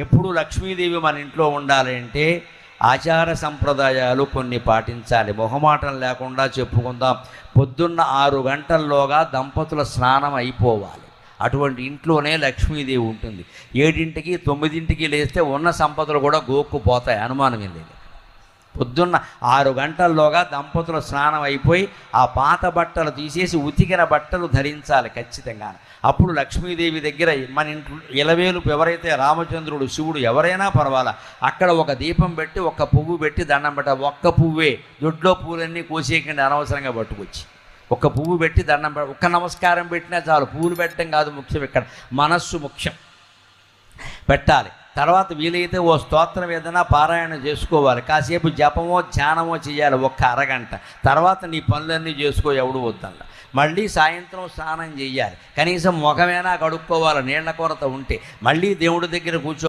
ఎప్పుడు లక్ష్మీదేవి మన ఇంట్లో ఉండాలి అంటే ఆచార సంప్రదాయాలు కొన్ని పాటించాలి. మొహమాటం లేకుండా చెప్పుకుందాం. పొద్దున్న 6 గంటల్లోగా దంపతుల స్నానం అయిపోవాలి. అటువంటి ఇంట్లోనే లక్ష్మీదేవి ఉంటుంది. 7ంటికి 9ంటికి లేస్తే ఉన్న సంపదలు కూడా గోక్కుపోతాయి, అనుమానం ఏం లేదు. పొద్దున్న 6 గంటల్లోగా దంపతుల స్నానం అయిపోయి ఆ పాత బట్టలు తీసేసి ఉతికిన బట్టలు ధరించాలి ఖచ్చితంగా. అప్పుడు లక్ష్మీదేవి దగ్గర మన ఇంట్లో ఇలవేలుపు ఎవరైతే రామచంద్రుడు, శివుడు ఎవరైనా పర్వాలా, అక్కడ ఒక దీపం పెట్టి ఒక పువ్వు పెట్టి దండం పెట్ట. ఒక్క పువ్వే, దొడ్లో పువ్వులన్నీ కోసేయకండి అనవసరంగా పట్టుకొచ్చి. ఒక పువ్వు పెట్టి దండం పెట్ట, ఒక్క నమస్కారం పెట్టినా చాలు. పువ్వులు పెట్టడం కాదు ముఖ్యం, ఇక్కడ మనస్సు ముఖ్యం. పెట్టాలి. తర్వాత వీలైతే ఓ స్తోత్రం ఏదైనా పారాయణ చేసుకోవాలి. కాసేపు జపమో ధ్యానమో చేయాలి, ఒక్క అరగంట. తర్వాత నీ పనులన్నీ చేసుకో, ఎవడు వద్దల్లా. మళ్ళీ సాయంత్రం స్నానం చేయాలి. కనీసం ముఖమైనా కడుక్కోవాలి నీళ్ల కొరత ఉంటే. మళ్ళీ దేవుడి దగ్గర కూర్చో.